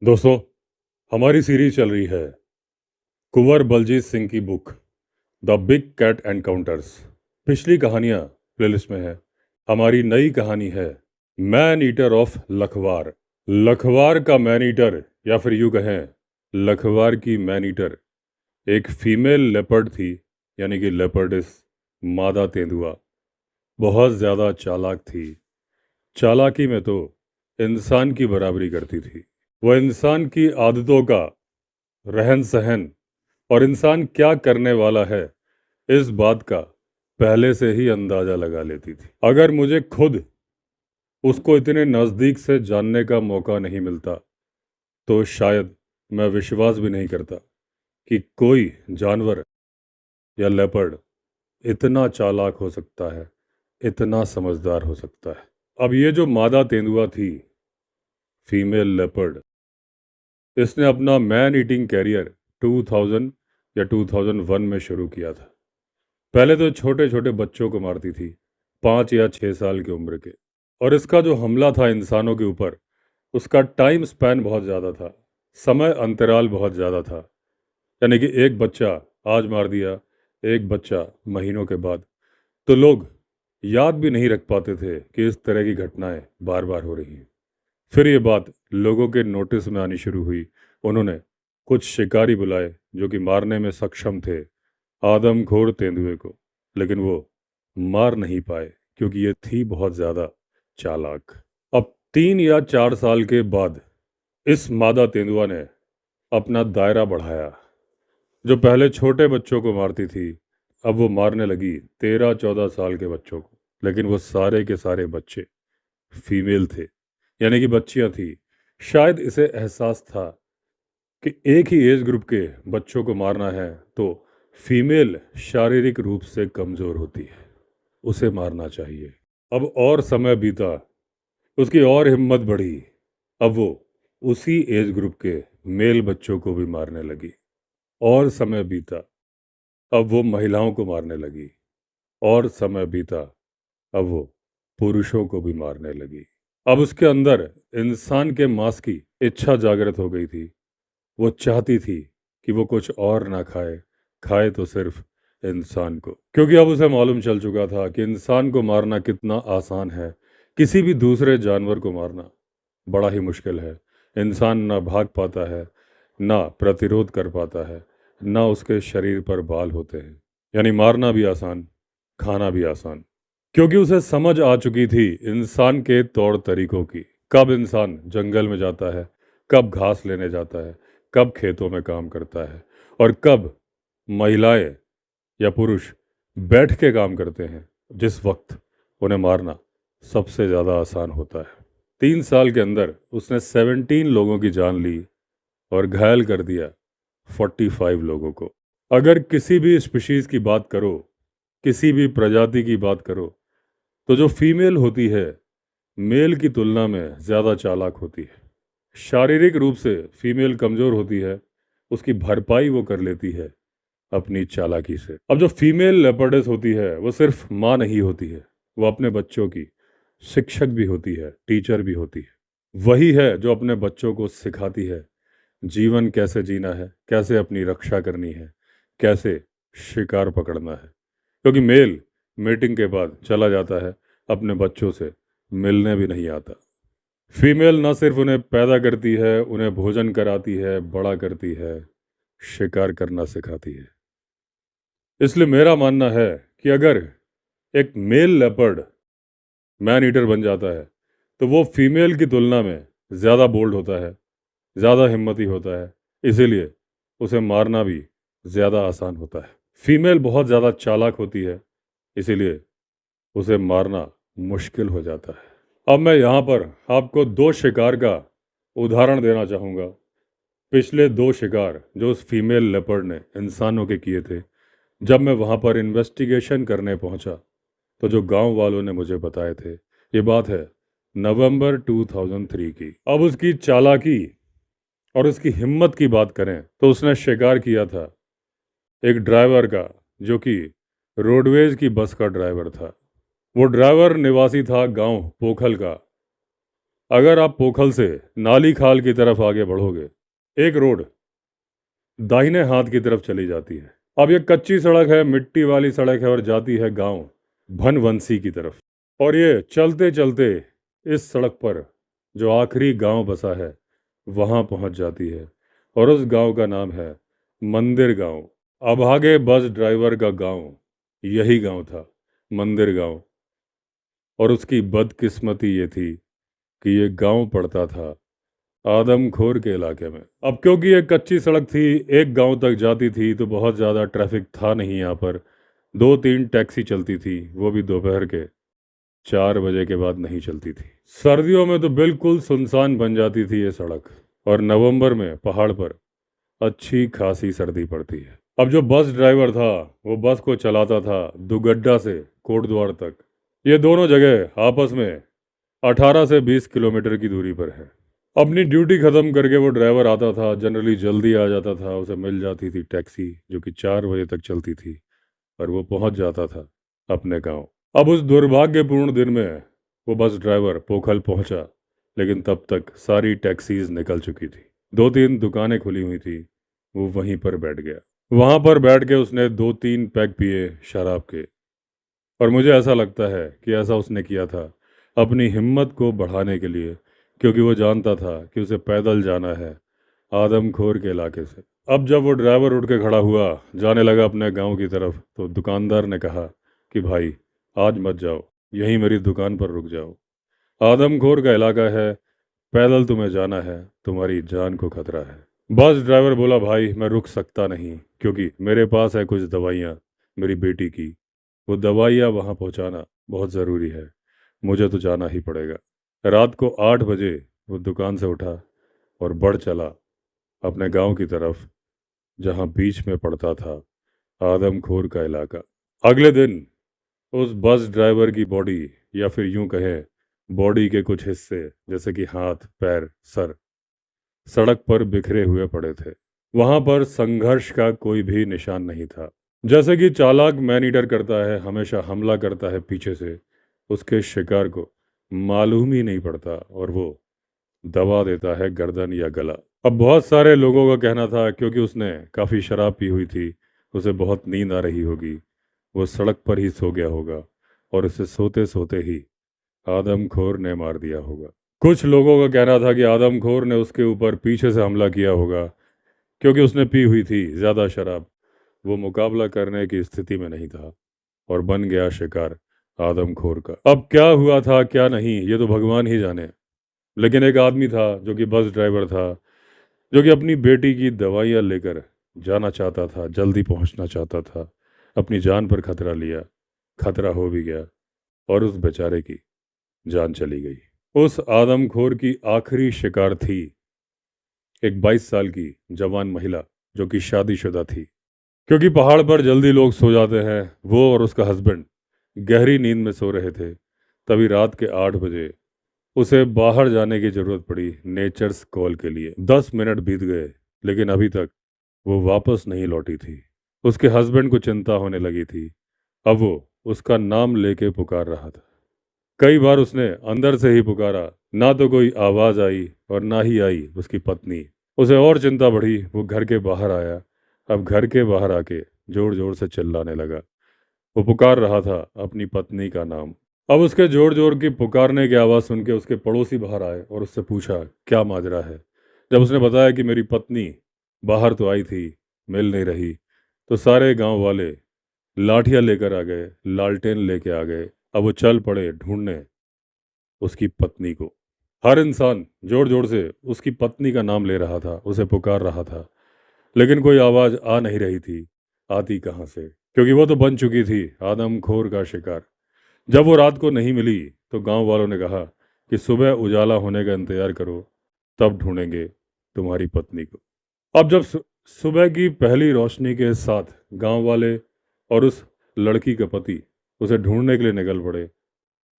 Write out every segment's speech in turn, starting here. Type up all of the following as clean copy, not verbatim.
दोस्तों, हमारी सीरीज चल रही है कुंवर बलजीत सिंह की book the big cat encounters. पिछली कहानियां प्लेलिस्ट में है। हमारी नई कहानी है man eater of Lakhwar. Lakhwar का मैन ईटर, या फिर यूं कहें लखवार की मैन ईटर, एक फीमेल लेपर्ड थी, यानी कि लेपर्डिस, मादा तेंदुआ। बहुत ज़्यादा चालाक थी। चालाकी में तो इंसान की बराबरी करती थी। वह इंसान की आदतों का, रहन सहन और इंसान क्या करने वाला है, इस बात का पहले से ही अंदाजा लगा लेती थी। अगर मुझे खुद उसको इतने नज़दीक से जानने का मौका नहीं मिलता तो शायद मैं विश्वास भी नहीं करता कि कोई जानवर या लेपर्ड इतना चालाक हो सकता है, इतना समझदार हो सकता है। अब ये जो मादा तेंदुआ थी, फीमेल लेपर्ड, इसने अपना मैन ईटिंग कैरियर 2000 या 2001 में शुरू किया था। पहले तो छोटे छोटे बच्चों को मारती थी, 5 या 6 साल की उम्र के। और इसका जो हमला था इंसानों के ऊपर, उसका टाइम स्पैन बहुत ज़्यादा था, समय अंतराल बहुत ज़्यादा था। यानी कि एक बच्चा आज मार दिया, एक बच्चा महीनों के बाद, तो लोग याद भी नहीं रख पाते थे कि इस तरह की घटनाएं बार बार हो रही हैं। फिर ये बात लोगों के नोटिस में आनी शुरू हुई। उन्होंने कुछ शिकारी बुलाए जो कि मारने में सक्षम थे आदमखोर तेंदुए को, लेकिन वो मार नहीं पाए क्योंकि ये थी बहुत ज़्यादा चालाक। अब 3 या 4 साल के बाद इस मादा तेंदुआ ने अपना दायरा बढ़ाया। जो पहले छोटे बच्चों को मारती थी, अब वो मारने लगी 13-14 साल के बच्चों को। लेकिन वो सारे के सारे बच्चे फीमेल थे, यानी कि बच्चियां थी। शायद इसे एहसास था कि एक ही एज ग्रुप के बच्चों को मारना है तो फीमेल शारीरिक रूप से कमज़ोर होती है, उसे मारना चाहिए। अब और समय बीता, उसकी और हिम्मत बढ़ी। अब वो उसी एज ग्रुप के मेल बच्चों को भी मारने लगी। और समय बीता, अब वो महिलाओं को मारने लगी। और समय बीता, अब वो पुरुषों को भी मारने लगी। अब उसके अंदर इंसान के मांस की इच्छा जागृत हो गई थी। वो चाहती थी कि वो कुछ और ना खाए, खाए तो सिर्फ इंसान को। क्योंकि अब उसे मालूम चल चुका था कि इंसान को मारना कितना आसान है, किसी भी दूसरे जानवर को मारना बड़ा ही मुश्किल है। इंसान ना भाग पाता है, ना प्रतिरोध कर पाता है, ना उसके शरीर पर बाल होते हैं। यानी मारना भी आसान, खाना भी आसान। क्योंकि उसे समझ आ चुकी थी इंसान के तौर तरीकों की। कब इंसान जंगल में जाता है, कब घास लेने जाता है, कब खेतों में काम करता है, और कब महिलाएं या पुरुष बैठ के काम करते हैं, जिस वक्त उन्हें मारना सबसे ज़्यादा आसान होता है। 3 साल के अंदर उसने 17 लोगों की जान ली और घायल कर दिया 45 लोगों को। अगर किसी भी स्पीशीज़ की बात करो, किसी भी प्रजाति की बात करो, तो जो फीमेल होती है मेल की तुलना में ज़्यादा चालाक होती है। शारीरिक रूप से फीमेल कमज़ोर होती है, उसकी भरपाई वो कर लेती है अपनी चालाकी से। अब जो फीमेल लेपर्डस होती है वो सिर्फ माँ नहीं होती है, वो अपने बच्चों की शिक्षक भी होती है, टीचर भी होती है। वही है जो अपने बच्चों को सिखाती है जीवन कैसे जीना है, कैसे अपनी रक्षा करनी है, कैसे शिकार पकड़ना है। क्योंकि मेल मीटिंग के बाद चला जाता है, अपने बच्चों से मिलने भी नहीं आता। फीमेल न सिर्फ उन्हें पैदा करती है, उन्हें भोजन कराती है, बड़ा करती है, शिकार करना सिखाती है। इसलिए मेरा मानना है कि अगर एक मेल लेपर्ड मैन ईटर बन जाता है तो वो फीमेल की तुलना में ज़्यादा बोल्ड होता है, ज़्यादा हिम्मती होता है। इसीलिए उसे मारना भी ज़्यादा आसान होता है। फीमेल बहुत ज़्यादा चालाक होती है, इसीलिए उसे मारना मुश्किल हो जाता है। अब मैं यहाँ पर आपको दो शिकार का उदाहरण देना चाहूँगा। पिछले दो शिकार जो उस फीमेल लेपर्ड ने इंसानों के किए थे, जब मैं वहाँ पर इन्वेस्टिगेशन करने पहुँचा तो जो गांव वालों ने मुझे बताए थे, ये बात है नवंबर 2003 की। अब उसकी चालाकी और उसकी हिम्मत की बात करें तो उसने शिकार किया था एक ड्राइवर का, जो कि रोडवेज की बस का ड्राइवर था। वो ड्राइवर निवासी था गांव पोखल का। अगर आप पोखल से नाली खाल की तरफ आगे बढ़ोगे, एक रोड दाहिने हाथ की तरफ चली जाती है। अब ये कच्ची सड़क है, मिट्टी वाली सड़क है और जाती है गांव भनवंसी की तरफ। और ये चलते चलते इस सड़क पर जो आखिरी गांव बसा है वहां पहुंच जाती है और उस गांव का नाम है मंदिर गांव। अभागे बस ड्राइवर का गांव यही गांव था, मंदिर गांव। और उसकी बदकिस्मती ये थी कि ये गांव पड़ता था आदमखोर के इलाके में। अब क्योंकि ये कच्ची सड़क थी, एक गांव तक जाती थी, तो बहुत ज़्यादा ट्रैफिक था नहीं यहाँ पर। 2-3 टैक्सी चलती थी, वो भी दोपहर के 4 बजे के बाद नहीं चलती थी। सर्दियों में तो बिल्कुल सुनसान बन जाती थी ये सड़क। और नवंबर में पहाड़ पर अच्छी खासी सर्दी पड़ती है। अब जो बस ड्राइवर था वो बस को चलाता था दुगड्डा से कोटद्वार तक। ये दोनों जगह आपस में 18 से 20 किलोमीटर की दूरी पर है। अपनी ड्यूटी ख़त्म करके वो ड्राइवर आता था, जनरली जल्दी आ जाता था। उसे मिल जाती थी टैक्सी जो कि 4 बजे तक चलती थी और वो पहुंच जाता था अपने गांव। अब उस दुर्भाग्यपूर्ण दिन में वो बस ड्राइवर पोखल पहुंचा, लेकिन तब तक सारी टैक्सीज निकल चुकी थी। 2-3 दुकानें खुली हुई थी। वो वहीं पर बैठ गया। वहां पर बैठ के उसने 2-3 पैक पिए शराब के। और मुझे ऐसा लगता है कि ऐसा उसने किया था अपनी हिम्मत को बढ़ाने के लिए, क्योंकि वो जानता था कि उसे पैदल जाना है आदमखोर के इलाके से। अब जब वो ड्राइवर उठ के खड़ा हुआ, जाने लगा अपने गांव की तरफ, तो दुकानदार ने कहा कि भाई आज मत जाओ, यहीं मेरी दुकान पर रुक जाओ। आदमखोर का इलाका है, पैदल तुम्हें जाना है, तुम्हारी जान को खतरा है। बस ड्राइवर बोला भाई मैं रुक सकता नहीं, क्योंकि मेरे पास है कुछ दवाइयाँ मेरी बेटी की, वो दवाइयाँ वहाँ पहुँचाना बहुत ज़रूरी है, मुझे तो जाना ही पड़ेगा। रात को 8 बजे वो दुकान से उठा और बढ़ चला अपने गांव की तरफ, जहाँ बीच में पड़ता था आदमखोर का इलाका। अगले दिन उस बस ड्राइवर की बॉडी, या फिर यूं कहें बॉडी के कुछ हिस्से जैसे कि हाथ, पैर, सर, सड़क पर बिखरे हुए पड़े थे। वहां पर संघर्ष का कोई भी निशान नहीं था। जैसे कि चालाक मैन ईटर करता है, हमेशा हमला करता है पीछे से, उसके शिकार को मालूम ही नहीं पड़ता और वो दबा देता है गर्दन या गला। अब बहुत सारे लोगों का कहना था क्योंकि उसने काफ़ी शराब पी हुई थी, उसे बहुत नींद आ रही होगी, वो सड़क पर ही सो गया होगा और उसे सोते सोते ही आदमखोर ने मार दिया होगा। कुछ लोगों का कहना था कि आदमखोर ने उसके ऊपर पीछे से हमला किया होगा, क्योंकि उसने पी हुई थी ज़्यादा शराब, वो मुकाबला करने की स्थिति में नहीं था और बन गया शिकार आदमखोर का। अब क्या हुआ था क्या नहीं ये तो भगवान ही जाने, लेकिन एक आदमी था जो कि बस ड्राइवर था, जो कि अपनी बेटी की दवाइयाँ लेकर जाना चाहता था, जल्दी पहुंचना चाहता था। अपनी जान पर खतरा लिया, खतरा हो भी गया और उस बेचारे की जान चली गई। उस आदमखोर की आखिरी शिकार थी एक 22 साल की जवान महिला जो कि शादीशुदा थी। क्योंकि पहाड़ पर जल्दी लोग सो जाते हैं, वो और उसका हस्बैंड गहरी नींद में सो रहे थे। तभी रात के 8 बजे उसे बाहर जाने की जरूरत पड़ी नेचर्स कॉल के लिए। 10 मिनट बीत गए लेकिन अभी तक वो वापस नहीं लौटी थी। उसके हस्बैंड को चिंता होने लगी थी। अब वो उसका नाम लेके पुकार रहा था। कई बार उसने अंदर से ही पुकारा, ना तो कोई आवाज आई और ना ही आई उसकी पत्नी। उसे और चिंता बढ़ी, वो घर के बाहर आया। अब घर के बाहर आके जोर जोर से चिल्लाने लगा। वो पुकार रहा था अपनी पत्नी का नाम। अब उसके जोर जोर की पुकारने की आवाज़ सुन के उसके पड़ोसी बाहर आए और उससे पूछा क्या माजरा है। जब उसने बताया कि मेरी पत्नी बाहर तो आई थी, मिल नहीं रही, तो सारे गांव वाले लाठियां लेकर आ गए, लालटेन लेके आ गए। अब वो चल पड़े ढूंढने उसकी पत्नी को। हर इंसान जोर जोर से उसकी पत्नी का नाम ले रहा था, उसे पुकार रहा था, लेकिन कोई आवाज़ आ नहीं रही थी। आती कहाँ से, क्योंकि वो तो बन चुकी थी आदमखोर का शिकार। जब वो रात को नहीं मिली तो गांव वालों ने कहा कि सुबह उजाला होने का इंतजार करो, तब ढूंढेंगे तुम्हारी पत्नी को। अब जब सुबह की पहली रोशनी के साथ गांव वाले और उस लड़की का पति उसे ढूंढने के लिए निकल पड़े।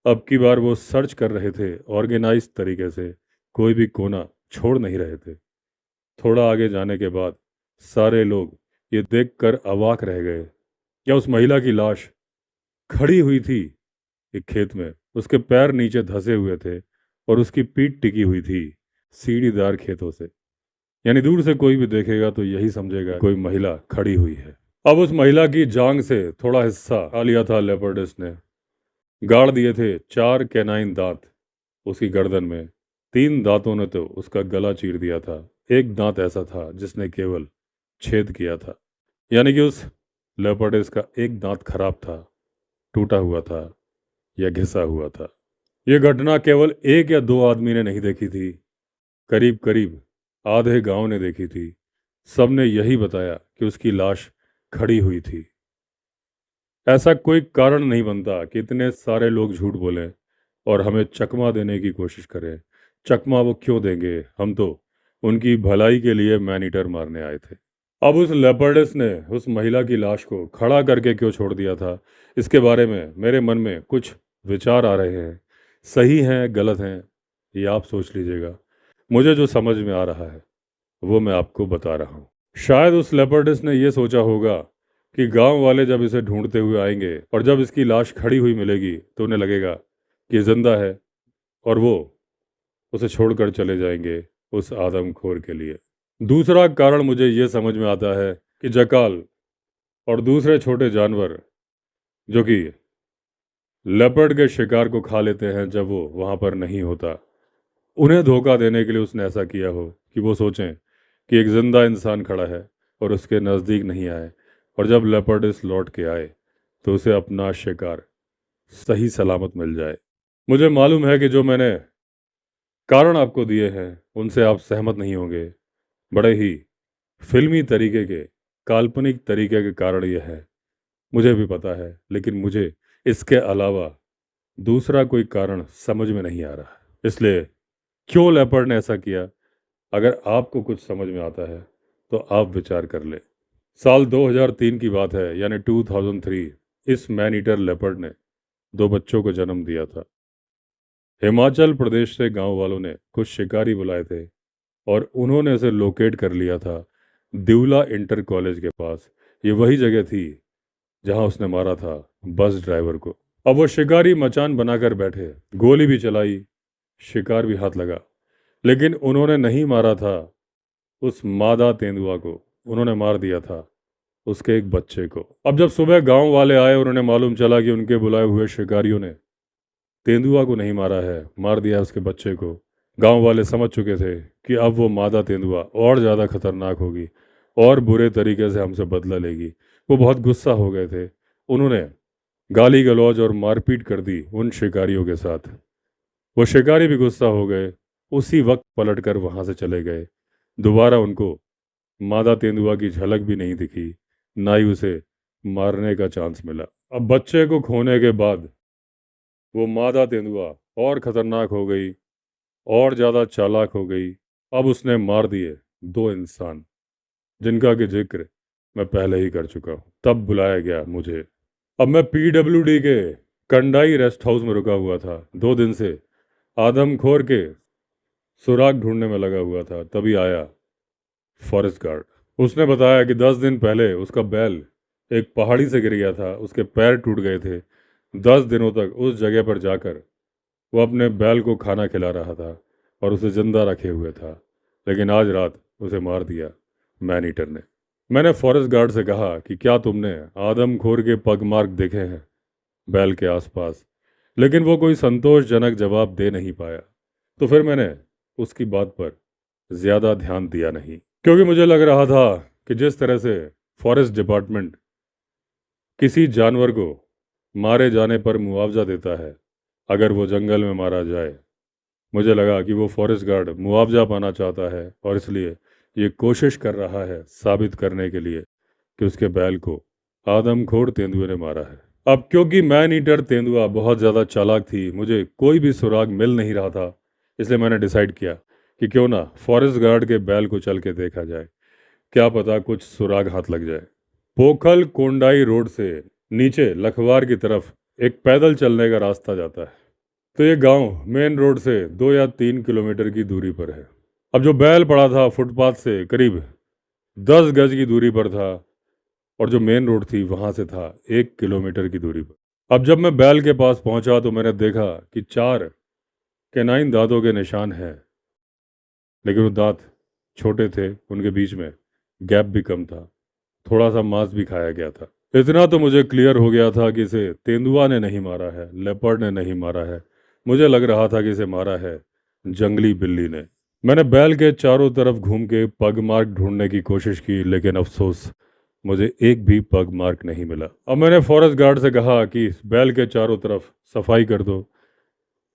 अब की बार वो सर्च कर रहे थे ऑर्गेनाइज तरीके से, कोई भी कोना छोड़ नहीं रहे थे। थोड़ा आगे जाने के बाद सारे लोग ये देखकर अवाक रह गए क्या उस महिला की लाश खड़ी हुई थी एक खेत में। उसके पैर नीचे धंसे हुए थे और उसकी पीठ टिकी हुई थी सीढ़ीदार खेतों से। यानी दूर से कोई भी देखेगा तो यही समझेगा कोई महिला खड़ी हुई है। अब उस महिला की जांग से थोड़ा हिस्सा खा लिया था लेपर्डस ने। गाड़ दिए थे 4 कैनाइन दांत उसकी गर्दन में। 3 दांतों ने तो उसका गला चीर दिया था। एक दांत ऐसा था जिसने केवल छेद किया था। यानी कि उस लेपर्डस का एक दांत खराब था, टूटा हुआ था या घिसा हुआ था। यह घटना केवल एक या दो आदमी ने नहीं देखी थी, करीब करीब आधे गांव ने देखी थी। सबने यही बताया कि उसकी लाश खड़ी हुई थी। ऐसा कोई कारण नहीं बनता कि इतने सारे लोग झूठ बोलें और हमें चकमा देने की कोशिश करें। चकमा वो क्यों देंगे, हम तो उनकी भलाई के लिए मैनीटर मारने आए थे। अब उस लेपर्डस ने उस महिला की लाश को खड़ा करके क्यों छोड़ दिया था, इसके बारे में मेरे मन में कुछ विचार आ रहे हैं। सही हैं, गलत हैं, ये आप सोच लीजिएगा। मुझे जो समझ में आ रहा है वो मैं आपको बता रहा हूँ। शायद उस लेपर्डस ने यह सोचा होगा कि गांव वाले जब इसे ढूंढते हुए आएंगे और जब इसकी लाश खड़ी हुई मिलेगी तो उन्हें लगेगा कि जिंदा है और वो उसे छोड़कर चले जाएंगे उस आदमखोर के लिए। दूसरा कारण मुझे ये समझ में आता है कि जकाल और दूसरे छोटे जानवर जो कि लेपर्ड के शिकार को खा लेते हैं जब वो वहां पर नहीं होता, उन्हें धोखा देने के लिए उसने ऐसा किया हो कि वो सोचें कि एक जिंदा इंसान खड़ा है और उसके नज़दीक नहीं आए, और जब लेपर्डस लौट के आए तो उसे अपना शिकार सही सलामत मिल जाए। मुझे मालूम है कि जो मैंने कारण आपको दिए हैं उनसे आप सहमत नहीं होंगे। बड़े ही फिल्मी तरीके के, काल्पनिक तरीके के कारण ये है, मुझे भी पता है, लेकिन मुझे इसके अलावा दूसरा कोई कारण समझ में नहीं आ रहा। इसलिए क्यों लेपर्ड ने ऐसा किया, अगर आपको कुछ समझ में आता है तो आप विचार कर ले। साल 2003 की बात है, यानी 2003। इस मैन ईटर लेपर्ड ने 2 बच्चों को जन्म दिया था। हिमाचल प्रदेश से गांव वालों ने कुछ शिकारी बुलाए थे और उन्होंने इसे लोकेट कर लिया था दिवला इंटर कॉलेज के पास। ये वही जगह थी जहां उसने मारा था बस ड्राइवर को। अब वो शिकारी मचान बनाकर बैठे, गोली भी चलाई, शिकार भी हाथ लगा, लेकिन उन्होंने नहीं मारा था उस मादा तेंदुआ को, उन्होंने मार दिया था उसके एक बच्चे को। अब जब सुबह गांव वाले आए और उन्हें मालूम चला कि उनके बुलाए हुए शिकारियों ने तेंदुआ को नहीं मारा है, मार दिया उसके बच्चे को, गांव वाले समझ चुके थे कि अब वो मादा तेंदुआ और ज़्यादा खतरनाक होगी और बुरे तरीके से हमसे बदला लेगी। वो बहुत गुस्सा हो गए थे। उन्होंने गाली गलौज और मारपीट कर दी उन शिकारियों के साथ। वो शिकारी भी गुस्सा हो गए, उसी वक्त पलटकर वहां से चले गए। दोबारा उनको मादा तेंदुआ की झलक भी नहीं दिखी, ना ही उसे मारने का चांस मिला। अब बच्चे को खोने के बाद वो मादा तेंदुआ और खतरनाक हो गई और ज़्यादा चालाक हो गई। अब उसने मार दिए 2 इंसान जिनका कि जिक्र मैं पहले ही कर चुका हूँ। तब बुलाया गया मुझे। अब मैं PWD के कंडाई रेस्ट हाउस में रुका हुआ था। 2 दिन से आदमखोर के सुराग ढूंढने में लगा हुआ था। तभी आया फॉरेस्ट गार्ड। उसने बताया कि 10 दिन पहले उसका बैल एक पहाड़ी से गिर गया था, उसके पैर टूट गए थे। 10 दिनों तक उस जगह पर जाकर वो अपने बैल को खाना खिला रहा था और उसे जिंदा रखे हुए था, लेकिन आज रात उसे मार दिया मैन ईटर ने। मैंने फॉरेस्ट गार्ड से कहा कि क्या तुमने आदमखोर के पगमार्क देखे हैं बैल के आसपास, लेकिन वो कोई संतोषजनक जवाब दे नहीं पाया। तो फिर मैंने उसकी बात पर ज़्यादा ध्यान दिया नहीं, क्योंकि मुझे लग रहा था कि जिस तरह से फॉरेस्ट डिपार्टमेंट किसी जानवर को मारे जाने पर मुआवजा देता है अगर वो जंगल में मारा जाए, मुझे लगा कि वो फॉरेस्ट गार्ड मुआवजा पाना चाहता है और इसलिए ये कोशिश कर रहा है साबित करने के लिए कि उसके बैल को आदमखोर तेंदुए ने मारा है। अब क्योंकि मैन ईटर तेंदुआ बहुत ज़्यादा चालाक थी, मुझे कोई भी सुराग मिल नहीं रहा था, इसलिए मैंने डिसाइड किया कि क्यों ना फॉरेस्ट गार्ड के बैल को चल के देखा जाए, क्या पता कुछ सुराग हाथ लग जाए। पोखल कोंडाई रोड से नीचे लखवार की तरफ एक पैदल चलने का रास्ता जाता है। तो ये गांव मेन रोड से 2 या 3 किलोमीटर की दूरी पर है। अब जो बैल पड़ा था फुटपाथ से करीब 10 गज की दूरी पर था और जो मेन रोड थी वहां से था 1 किलोमीटर की दूरी पर। अब जब मैं बैल के पास पहुंचा तो मैंने देखा कि 4 कैनाइन दांतों के निशान हैं, लेकिन वो दांत छोटे थे, उनके बीच में गैप भी कम था, थोड़ा सा मांस भी खाया गया था। इतना तो मुझे क्लियर हो गया था कि इसे तेंदुआ ने नहीं मारा है, लेपर्ड ने नहीं मारा है। मुझे लग रहा था कि इसे मारा है जंगली बिल्ली ने। मैंने बैल के चारों तरफ घूम के पग मार्क ढूंढने की कोशिश की, लेकिन अफसोस मुझे एक भी पग मार्क नहीं मिला। अब मैंने फॉरेस्ट गार्ड से कहा कि बैल के चारों तरफ सफाई कर दो,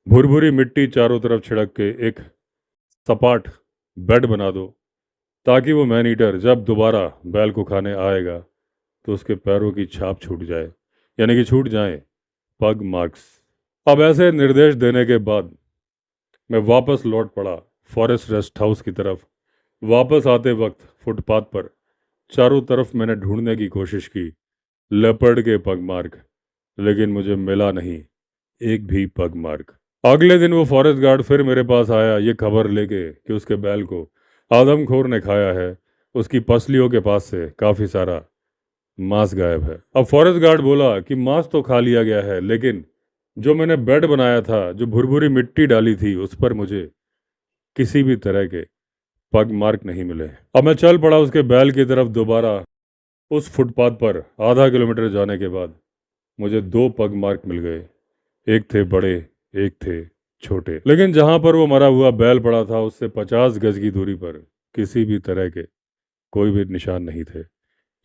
भुरभुरी मिट्टी चारों तरफ छिड़क के एक सपाट बेड बना दो, ताकि वो मैन ईटर जब दोबारा बैल को खाने आएगा तो उसके पैरों की छाप छूट जाए, यानी कि छूट जाए पग मार्क्स। अब ऐसे निर्देश देने के बाद मैं वापस लौट पड़ा फॉरेस्ट रेस्ट हाउस की तरफ। वापस आते वक्त फुटपाथ पर चारों तरफ मैंने ढूंढने की कोशिश की लेपर्ड के पग मार्क, लेकिन मुझे मिला नहीं एक भी पग मार्क। अगले दिन वो फॉरेस्ट गार्ड फिर मेरे पास आया ये खबर लेके कि उसके बैल को आदमखोर ने खाया है। उसकी पसलियों के पास से काफ़ी सारा मांस गायब है। अब फॉरेस्ट गार्ड बोला कि मांस तो खा लिया गया है, लेकिन जो मैंने बेड बनाया था, जो भुरभुरी मिट्टी डाली थी, उस पर मुझे किसी भी तरह के पग मार्क नहीं मिले। अब मैं चल पड़ा उसके बैल की तरफ दोबारा। उस फुटपाथ पर आधा किलोमीटर जाने के बाद मुझे दो पग मार्क मिल गए। एक थे बड़े, एक थे छोटे, लेकिन जहां पर वो मरा हुआ बैल पड़ा था उससे 50 गज की दूरी पर किसी भी तरह के कोई भी निशान नहीं थे।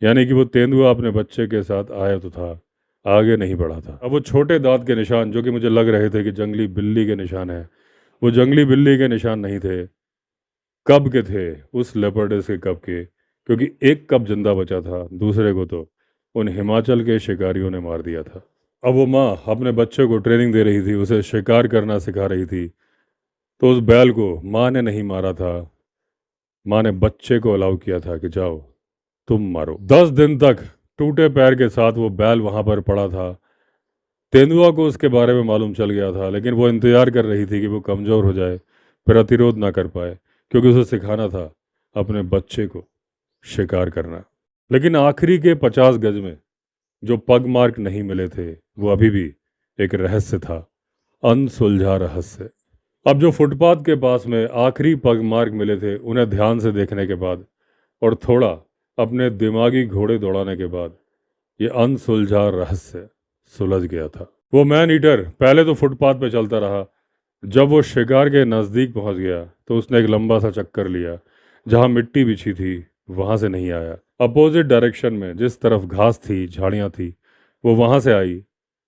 यानी कि वो तेंदुआ अपने बच्चे के साथ आया तो था, आगे नहीं बढ़ा था। अब वो छोटे दांत के निशान जो कि मुझे लग रहे थे कि जंगली बिल्ली के निशान हैं, वो जंगली बिल्ली के निशान नहीं थे, कब के थे, उस लेपर्डस के कब के। क्योंकि एक कब जिंदा बचा था, दूसरे को तो उन हिमाचल के शिकारियों ने मार दिया था। अब वो माँ अपने बच्चे को ट्रेनिंग दे रही थी, उसे शिकार करना सिखा रही थी, तो उस बैल को माँ ने नहीं मारा था, माँ ने बच्चे को अलाउ किया था कि जाओ तुम मारो। 10 दिन तक टूटे पैर के साथ वो बैल वहां पर पड़ा था। तेंदुआ को उसके बारे में मालूम चल गया था, लेकिन वो इंतजार कर रही थी कि वो कमज़ोर हो जाए, प्रतिरोध ना कर पाए, क्योंकि उसे सिखाना था अपने बच्चे को शिकार करना। लेकिन आखिरी के 50 गज में जो पग मार्क नहीं मिले थे, वो अभी भी एक रहस्य था, अनसुलझा रहस्य। अब जो फुटपाथ के पास में आखिरी पग मार्क मिले थे, उन्हें ध्यान से देखने के बाद और थोड़ा अपने दिमागी घोड़े दौड़ाने के बाद ये अनसुलझा रहस्य सुलझ गया था। वो मैन ईटर पहले तो फुटपाथ पे चलता रहा। जब वो शिकार के नज़दीक पहुंच गया तो उसने एक लंबा सा चक्कर लिया। जहां मिट्टी बिछी थी वहां से नहीं आया, अपोजिट डायरेक्शन में जिस तरफ घास थी, झाड़ियां थी, वो वहां से आई,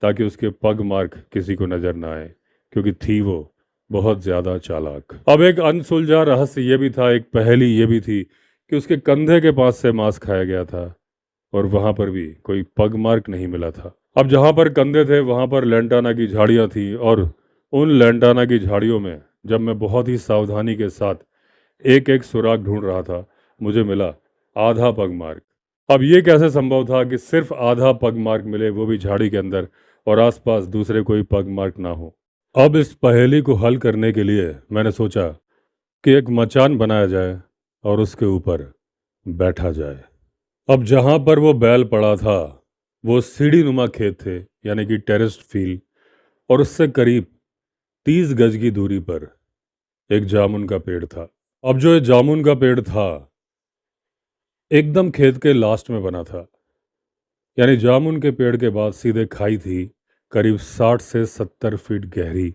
ताकि उसके पग मार्क किसी को नजर ना आए, क्योंकि थी वो बहुत ज्यादा चालाक। अब एक अनसुलझा रहस्य ये भी था, एक पहेली ये भी थी कि उसके कंधे के पास से मांस खाया गया था और वहां पर भी कोई पग मार्क नहीं मिला था। अब जहां पर कंधे थे वहां पर लेंटाना की झाड़ियां थी, और उन लेंटाना की झाड़ियों में जब मैं बहुत ही सावधानी के साथ एक एक सुराग ढूंढ रहा था, मुझे मिला आधा पग मार्क। अब ये कैसे संभव था कि सिर्फ आधा पग मार्क मिले, वो भी झाड़ी के अंदर, और आसपास दूसरे कोई पग मार्क ना हो। अब इस पहेली को हल करने के लिए मैंने सोचा कि एक मचान बनाया जाए और उसके ऊपर बैठा जाए। अब जहां पर वो बैल पड़ा था वो सीढ़ी नुमा खेत थे, यानी कि टेरेस्ड फील्ड, और उससे करीब 30 गज की दूरी पर एक जामुन का पेड़ था। अब जो ये जामुन का पेड़ था एकदम खेत के लास्ट में बना था, यानी जामुन के पेड़ के बाद सीधे खाई थी, करीब 60 से 70 फीट गहरी,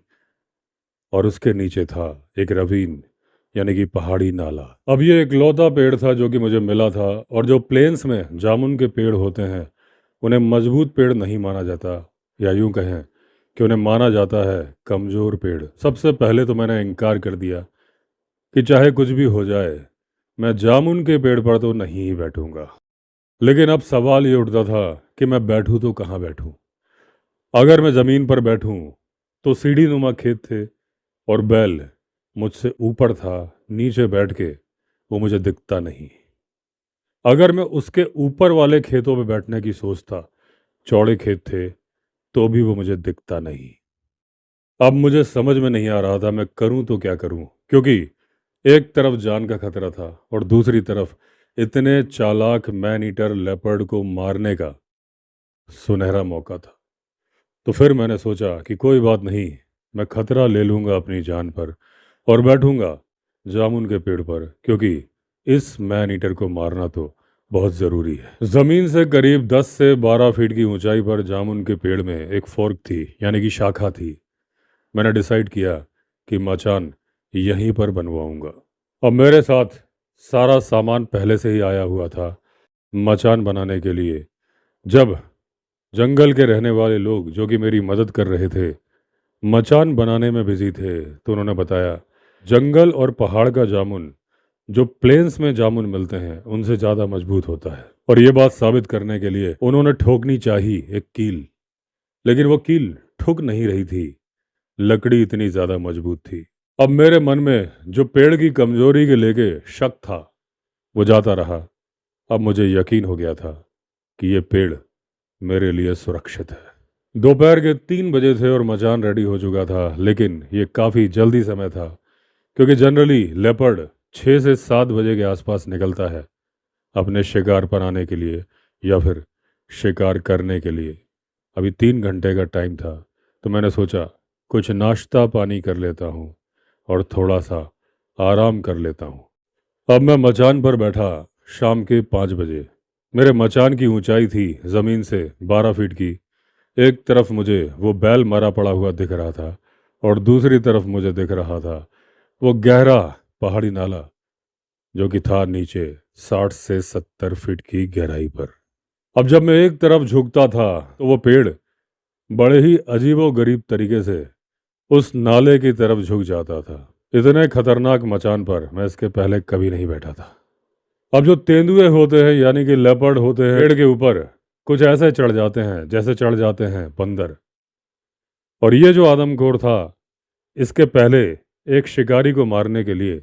और उसके नीचे था एक रवीन, यानी कि पहाड़ी नाला। अब ये इकलौता पेड़ था जो कि मुझे मिला था, और जो प्लेन्स में जामुन के पेड़ होते हैं उन्हें मजबूत पेड़ नहीं माना जाता, या यूं कहें कि उन्हें माना जाता है कमज़ोर पेड़। सबसे पहले तो मैंने इनकार कर दिया कि चाहे कुछ भी हो जाए मैं जामुन के पेड़ पर तो नहीं ही बैठूंगा। लेकिन अब सवाल ये उठता था कि मैं बैठूं तो कहाँ बैठूं। अगर मैं ज़मीन पर बैठूं तो सीढ़ी नुमा खेत थे और बैल मुझसे ऊपर था, नीचे बैठ के वो मुझे दिखता नहीं। अगर मैं उसके ऊपर वाले खेतों में बैठने की सोचता, चौड़े खेत थे, तो भी वो मुझे दिखता नहीं। अब मुझे समझ में नहीं आ रहा था मैं करूं तो क्या करूं, क्योंकि एक तरफ जान का खतरा था और दूसरी तरफ इतने चालाक मैन ईटर लेपर्ड को मारने का सुनहरा मौका था। तो फिर मैंने सोचा कि कोई बात नहीं, मैं खतरा ले लूँगा अपनी जान पर और बैठूँगा जामुन के पेड़ पर, क्योंकि इस मैन ईटर को मारना तो बहुत ज़रूरी है। ज़मीन से करीब 10 से 12 फीट की ऊंचाई पर जामुन के पेड़ में एक फोर्क थी, यानी कि शाखा थी। मैंने डिसाइड किया कि मचान यहीं पर बनवाऊंगा। और मेरे साथ सारा सामान पहले से ही आया हुआ था मचान बनाने के लिए। जब जंगल के रहने वाले लोग जो कि मेरी मदद कर रहे थे मचान बनाने में बिजी थे, तो उन्होंने बताया जंगल और पहाड़ का जामुन जो प्लेन्स में जामुन मिलते हैं उनसे ज़्यादा मजबूत होता है। और ये बात साबित करने के लिए उन्होंने ठोकनी चाही एक कील, लेकिन वो कील ठुक नहीं रही थी, लकड़ी इतनी ज़्यादा मजबूत थी। अब मेरे मन में जो पेड़ की कमजोरी के लेके शक था वो जाता रहा। अब मुझे यकीन हो गया था कि ये पेड़ मेरे लिए सुरक्षित है। दोपहर के 3 बजे थे और मचान रेडी हो चुका था, लेकिन ये काफ़ी जल्दी समय था, क्योंकि जनरली लेपर्ड 6 से 7 बजे के आसपास निकलता है अपने शिकार पर आने के लिए या फिर शिकार करने के लिए। अभी 3 घंटे का टाइम था, तो मैंने सोचा कुछ नाश्ता पानी कर लेता हूँ और थोड़ा सा आराम कर लेता हूँ। अब मैं मचान पर बैठा शाम के 5 बजे। मेरे मचान की ऊंचाई थी ज़मीन से 12 फीट की। एक तरफ मुझे वो बैल मरा पड़ा हुआ दिख रहा था और दूसरी तरफ मुझे दिख रहा था वो गहरा पहाड़ी नाला जो कि था नीचे 60 से 70 फीट की गहराई पर। अब जब मैं एक तरफ झुकता था तो वो पेड़ बड़े ही अजीबो गरीब तरीके से उस नाले की तरफ झुक जाता था। इतने खतरनाक मचान पर मैं इसके पहले कभी नहीं बैठा था। अब जो तेंदुए होते हैं यानी कि लेपर्ड होते हैं पेड़ के ऊपर कुछ ऐसे चढ़ जाते हैं जैसे चढ़ जाते हैं बंदर। और ये जो आदमखोर था इसके पहले एक शिकारी को मारने के लिए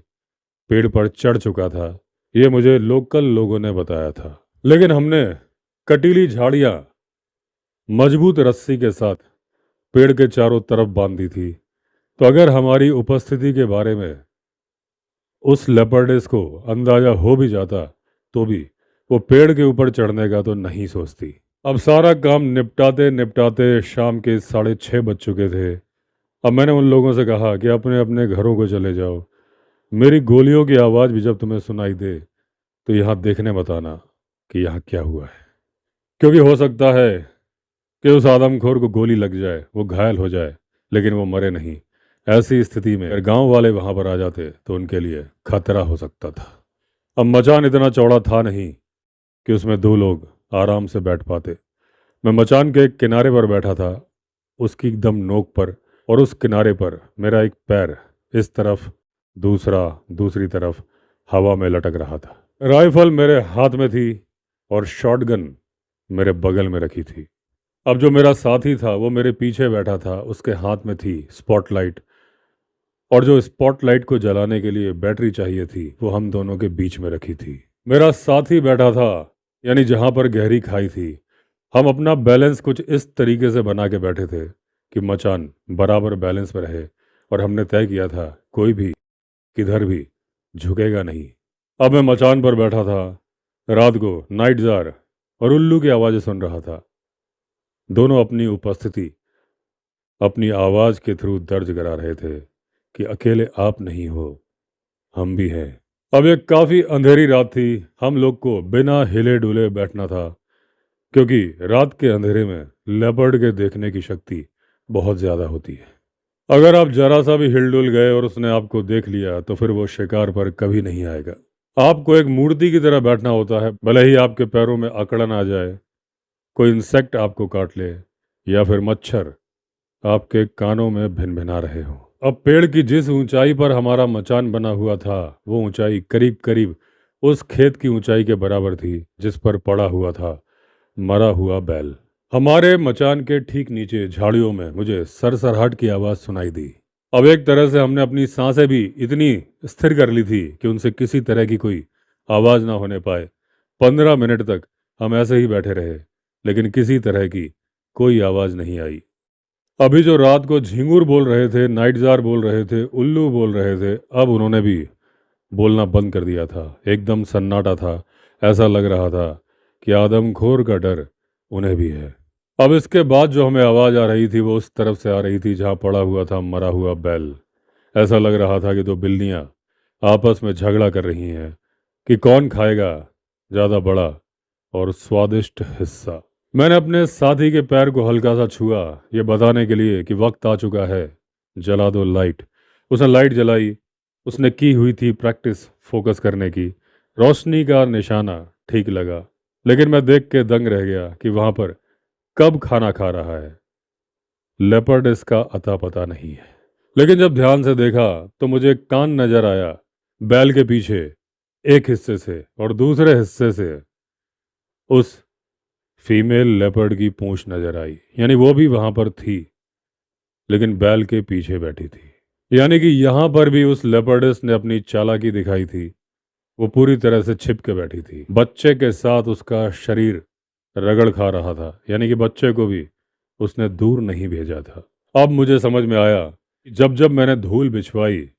पेड़ पर चढ़ चुका था, ये मुझे लोकल लोगों ने बताया था। लेकिन हमने कटीली झाड़ियाँ मजबूत रस्सी के साथ पेड़ के चारों तरफ बांध दी थी, तो अगर हमारी उपस्थिति के बारे में उस लेपर्डिस को अंदाजा हो भी जाता तो भी वो पेड़ के ऊपर चढ़ने का तो नहीं सोचती। अब सारा काम निपटाते निपटाते शाम के 6:30 बज चुके थे। अब मैंने उन लोगों से कहा कि अपने अपने घरों को चले जाओ। मेरी गोलियों की आवाज़ भी जब तुम्हें सुनाई दे तो यहाँ देखने बताना कि यहाँ क्या हुआ है, क्योंकि हो सकता है कि उस आदमखोर को गोली लग जाए, वो घायल हो जाए, लेकिन वो मरे नहीं। ऐसी स्थिति में अगर गांव वाले वहां पर आ जाते तो उनके लिए खतरा हो सकता था। अब मचान इतना चौड़ा था नहीं कि उसमें 2 लोग आराम से बैठ पाते। मैं मचान के एक किनारे पर बैठा था, उसकी एकदम नोक पर, और उस किनारे पर मेरा एक पैर इस तरफ दूसरा दूसरी तरफ हवा में लटक रहा था। राइफल मेरे हाथ में थी और शॉटगन मेरे बगल में रखी थी। अब जो मेरा साथी था वो मेरे पीछे बैठा था, उसके हाथ में थी स्पॉटलाइट, और जो स्पॉटलाइट को जलाने के लिए बैटरी चाहिए थी वो हम दोनों के बीच में रखी थी। मेरा साथी बैठा था यानी जहाँ पर गहरी खाई थी। हम अपना बैलेंस कुछ इस तरीके से बना के बैठे थे कि मचान बराबर बैलेंस में रहे, और हमने तय किया था कोई भी किधर भी झुकेगा नहीं। अब मैं मचान पर बैठा था, रात को नाइट जार और उल्लू की आवाज़ें सुन रहा था। दोनों अपनी उपस्थिति अपनी आवाज़ के थ्रू दर्ज करा रहे थे कि अकेले आप नहीं हो, हम भी हैं। अब एक काफ़ी अंधेरी रात थी। हम लोग को बिना हिले डुले बैठना था, क्योंकि रात के अंधेरे में लेपर्ड के देखने की शक्ति बहुत ज़्यादा होती है। अगर आप जरा सा भी हिल डुल गए और उसने आपको देख लिया तो फिर वो शिकार पर कभी नहीं आएगा। आपको एक मूर्ति की तरह बैठना होता है, भले ही आपके पैरों में अकड़न आ जाए, कोई इंसेक्ट आपको काट ले या फिर मच्छर आपके कानों में भिनभिना रहे हो। अब पेड़ की जिस ऊंचाई पर हमारा मचान बना हुआ था वो ऊंचाई करीब करीब उस खेत की ऊंचाई के बराबर थी जिस पर पड़ा हुआ था मरा हुआ बैल। हमारे मचान के ठीक नीचे झाड़ियों में मुझे सरसराहट की आवाज़ सुनाई दी। अब एक तरह से हमने अपनी सांसें भी इतनी स्थिर कर ली थी कि उनसे किसी तरह की कोई आवाज़ ना होने पाए। 15 मिनट तक हम ऐसे ही बैठे रहे, लेकिन किसी तरह की कोई आवाज़ नहीं आई। अभी जो रात को झिंगुर बोल रहे थे, नाइट जार बोल रहे थे, उल्लू बोल रहे थे, अब उन्होंने भी बोलना बंद कर दिया था। एकदम सन्नाटा था। ऐसा लग रहा था कि आदमखोर का डर उन्हें भी है। अब इसके बाद जो हमें आवाज़ आ रही थी वो उस तरफ से आ रही थी जहाँ पड़ा हुआ था मरा हुआ बैल। ऐसा लग रहा था कि दो बिल्लियाँ आपस में झगड़ा कर रही हैं कि कौन खाएगा ज़्यादा बड़ा और स्वादिष्ट हिस्सा। मैंने अपने साथी के पैर को हल्का सा छुआ, ये बताने के लिए कि वक्त आ चुका है, जला दो लाइट। उसने लाइट जलाई। उसने की हुई थी प्रैक्टिस फोकस करने की। रोशनी का निशाना ठीक लगा, लेकिन मैं देख के दंग रह गया कि वहां पर कब खाना खा रहा है। लेपर्ड इसका अता पता नहीं है। लेकिन जब ध्यान से देखा तो मुझे एक कान नजर आया बैल के पीछे, एक हिस्से से, और दूसरे हिस्से से उस फीमेल लेपर्ड की पूंछ नजर आई। यानी वो भी वहां पर थी, लेकिन बैल के पीछे बैठी थी। यानी कि यहां पर भी उस लेपर्डस ने अपनी चालाकी दिखाई थी। वो पूरी तरह से छिप के बैठी थी। बच्चे के साथ उसका शरीर रगड़ खा रहा था, यानी कि बच्चे को भी उसने दूर नहीं भेजा था। अब मुझे समझ में आया कि जब जब मैंने धूल बिछवाई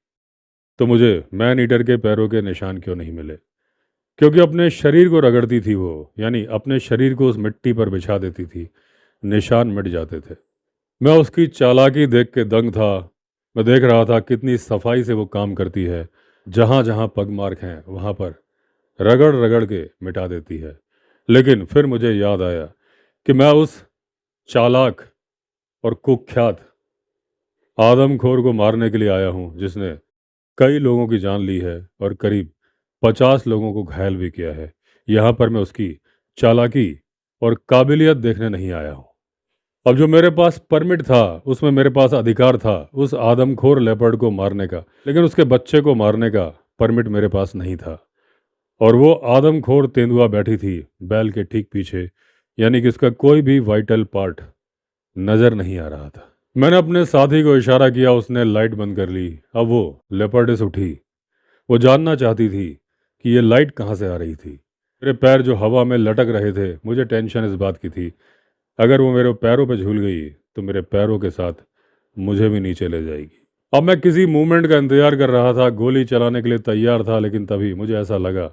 तो मुझे मैन ईटर के पैरों के निशान क्यों नहीं मिले। क्योंकि अपने शरीर को रगड़ती थी वो, यानी अपने शरीर को उस मिट्टी पर बिछा देती थी, निशान मिट जाते थे। मैं उसकी चालाकी देख के दंग था। मैं देख रहा था कितनी सफाई से वो काम करती है। जहाँ जहाँ पग मार्क हैं वहाँ पर रगड़ रगड़ के मिटा देती है। लेकिन फिर मुझे याद आया कि मैं उस चालाक और कुख्यात आदमखोर को मारने के लिए आया हूँ जिसने कई लोगों की जान ली है और करीब 50 लोगों को घायल भी किया है। यहाँ पर मैं उसकी चालाकी और काबिलियत देखने नहीं आया हूँ। अब जो मेरे पास परमिट था उसमें मेरे पास अधिकार था उस आदमखोर लेपर्ड को मारने का, लेकिन उसके बच्चे को मारने का परमिट मेरे पास नहीं था। और वो आदमखोर तेंदुआ बैठी थी बैल के ठीक पीछे, यानी कि उसका कोई भी वाइटल पार्ट नजर नहीं आ रहा था। मैंने अपने साथी को इशारा किया, उसने लाइट बंद कर ली। अब वो लेपर्डस उठी। वो जानना चाहती थी कि ये लाइट कहाँ से आ रही थी। मेरे पैर जो हवा में लटक रहे थे, मुझे टेंशन इस बात की थी अगर वो मेरे पैरों पे झूल गई तो मेरे पैरों के साथ मुझे भी नीचे ले जाएगी। अब मैं किसी मूवमेंट का इंतजार कर रहा था, गोली चलाने के लिए तैयार था, लेकिन तभी मुझे ऐसा लगा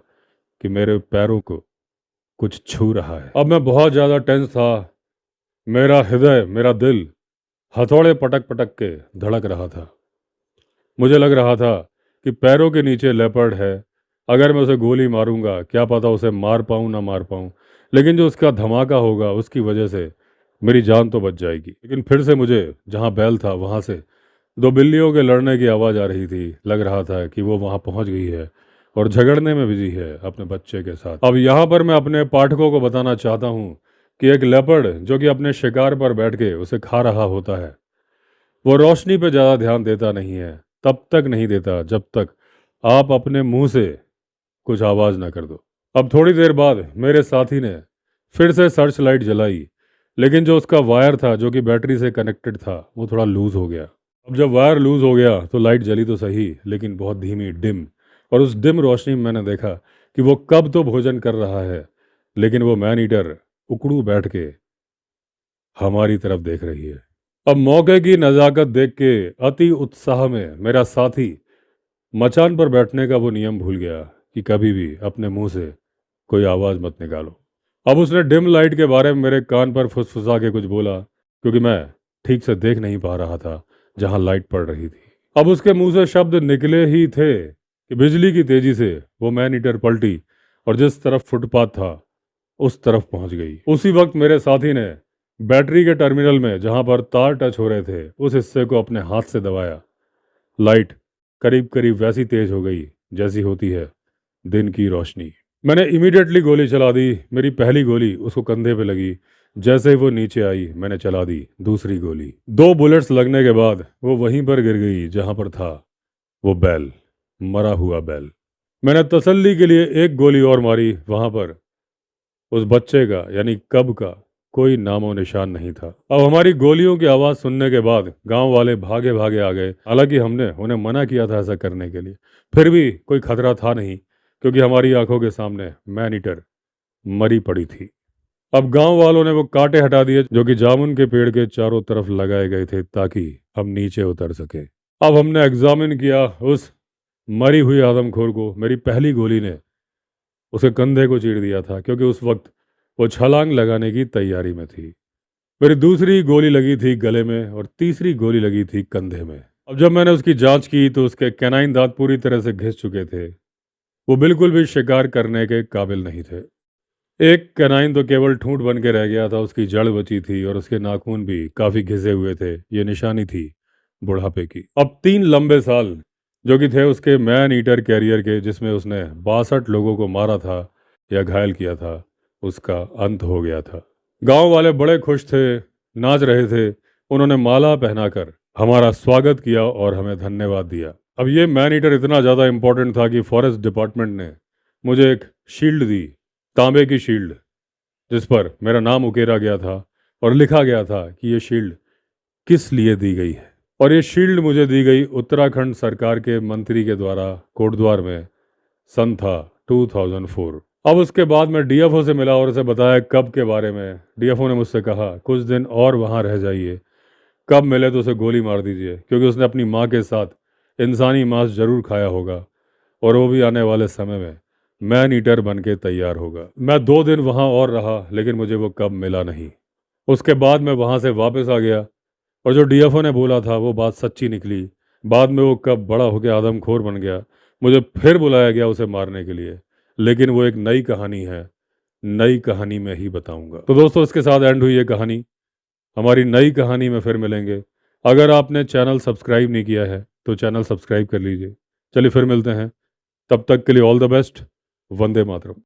कि मेरे पैरों को कुछ छू रहा है। अब मैं बहुत ज़्यादा टेंस था। मेरा हृदय, मेरा दिल हथौड़े पटक पटक के धड़क रहा था। मुझे लग रहा था कि पैरों के नीचे लेपर्ड है। अगर मैं उसे गोली मारूंगा क्या पता उसे मार पाऊँ ना मार पाऊँ, लेकिन जो उसका धमाका होगा उसकी वजह से मेरी जान तो बच जाएगी। लेकिन फिर से मुझे जहाँ बैल था वहाँ से दो बिल्लियों के लड़ने की आवाज़ आ रही थी। लग रहा था कि वो वहाँ पहुँच गई है और झगड़ने में बिजी है अपने बच्चे के साथ। अब यहाँ पर मैं अपने पाठकों को बताना चाहता हूँ कि एक लेपर्ड जो कि अपने शिकार पर बैठ के उसे खा रहा होता है, वो रोशनी पे ज़्यादा ध्यान देता नहीं है। तब तक नहीं देता जब तक आप अपने मुंह से कुछ आवाज़ ना कर दो। अब थोड़ी देर बाद मेरे साथी ने फिर से सर्च लाइट जलाई, लेकिन जो उसका वायर था जो कि बैटरी से कनेक्टेड था वो थोड़ा लूज़ हो गया। अब जब वायर लूज़ हो गया तो लाइट जली तो सही, लेकिन बहुत धीमी, डिम। और उस डिम रोशनी में मैंने देखा कि वो कब तो भोजन कर रहा है, लेकिन वो मैन ईटर उकड़ू बैठ के हमारी तरफ देख रही है। अब मौके की नज़ाकत देख के अति उत्साह में मेरा साथी मचान पर बैठने का वो नियम भूल गया कि कभी भी अपने मुंह से कोई आवाज़ मत निकालो। अब उसने डिम लाइट के बारे में मेरे कान पर फुसफुसा के कुछ बोला, क्योंकि मैं ठीक से देख नहीं पा रहा था जहां लाइट पड़ रही थी। अब उसके मुंह से शब्द निकले ही थे कि बिजली की तेजी से वो मैन ईटर पलटी और जिस तरफ फुटपाथ था उस तरफ पहुंच गई। उसी वक्त मेरे साथी ने बैटरी के टर्मिनल में जहां पर तार टच हो रहे थे उस हिस्से को अपने हाथ से दबाया। लाइट करीब करीब वैसी तेज हो गई जैसी होती है दिन की रोशनी। मैंने इमीडिएटली गोली चला दी। मेरी पहली गोली उसको कंधे पे लगी। जैसे ही वो नीचे आई मैंने चला दी दूसरी गोली। दो बुलेट्स लगने के बाद वो वहीं पर गिर गई जहां पर था वो बैल, मरा हुआ बैल। मैंने तसल्ली के लिए एक गोली और मारी। वहां पर उस बच्चे का, यानी कब का, कोई नामो निशान नहीं था। अब हमारी गोलियों की आवाज़ सुनने के बाद गांव वाले भागे भागे आ गए। हालांकि हमने उन्हें मना किया था ऐसा करने के लिए, फिर भी कोई खतरा था नहीं, क्योंकि हमारी आंखों के सामने मैन ईटर मरी पड़ी थी। अब गांव वालों ने वो कांटे हटा दिए जो कि जामुन के पेड़ के चारों तरफ लगाए गए थे ताकि हम नीचे उतर सके। अब हमने एग्जामिन किया उस मरी हुई आदमखोर को। मेरी पहली गोली ने उसके कंधे को चीर दिया था, क्योंकि उस वक्त वो छलांग लगाने की तैयारी में थी। मेरी दूसरी गोली लगी थी गले में और तीसरी गोली लगी थी कंधे में। अब जब मैंने उसकी जांच की तो उसके कैनाइन दांत पूरी तरह से घिस चुके थे। वो बिल्कुल भी शिकार करने के काबिल नहीं थे। एक कैनाइन तो केवल ठूंठ बन के रह गया था, उसकी जड़ बची थी और उसके नाखून भी काफी घिसे हुए थे। ये निशानी थी बुढ़ापे की। अब 3 लंबे साल जो कि थे उसके मैन ईटर कैरियर के, जिसमें उसने 62 लोगों को मारा था या घायल किया था, उसका अंत हो गया था। गांव वाले बड़े खुश थे, नाच रहे थे। उन्होंने माला पहनाकर हमारा स्वागत किया और हमें धन्यवाद दिया। अब ये मैन ईटर इतना ज़्यादा इम्पोर्टेंट था कि फॉरेस्ट डिपार्टमेंट ने मुझे एक शील्ड दी, तांबे की शील्ड, जिस पर मेरा नाम उकेरा गया था और लिखा गया था कि ये शील्ड किस लिए दी गई है। और ये शील्ड मुझे दी गई उत्तराखंड सरकार के मंत्री के द्वारा कोटद्वार में। सन था 2004। अब उसके बाद मैं डीएफओ से मिला और उसे बताया कब के बारे में। डीएफओ ने मुझसे कहा कुछ दिन और वहाँ रह जाइए, कब मिले तो उसे गोली मार दीजिए, क्योंकि उसने अपनी माँ के साथ इंसानी मांस जरूर खाया होगा और वो भी आने वाले समय में मैन ईटर बन के तैयार होगा। मैं 2 दिन वहाँ और रहा, लेकिन मुझे वो कब मिला नहीं। उसके बाद मैं वहाँ से वापस आ गया और जो डीएफओ ने बोला था वो बात सच्ची निकली। बाद में वो कब बड़ा होकर आदमखोर बन गया, मुझे फिर बुलाया गया उसे मारने के लिए। लेकिन वो एक नई कहानी है, नई कहानी में ही बताऊंगा। तो दोस्तों, इसके साथ एंड हुई ये कहानी। हमारी नई कहानी में फिर मिलेंगे। अगर आपने चैनल सब्सक्राइब नहीं किया है तो चैनल सब्सक्राइब कर लीजिए। चलिए फिर मिलते हैं, तब तक के लिए all the best. Vande Mataram.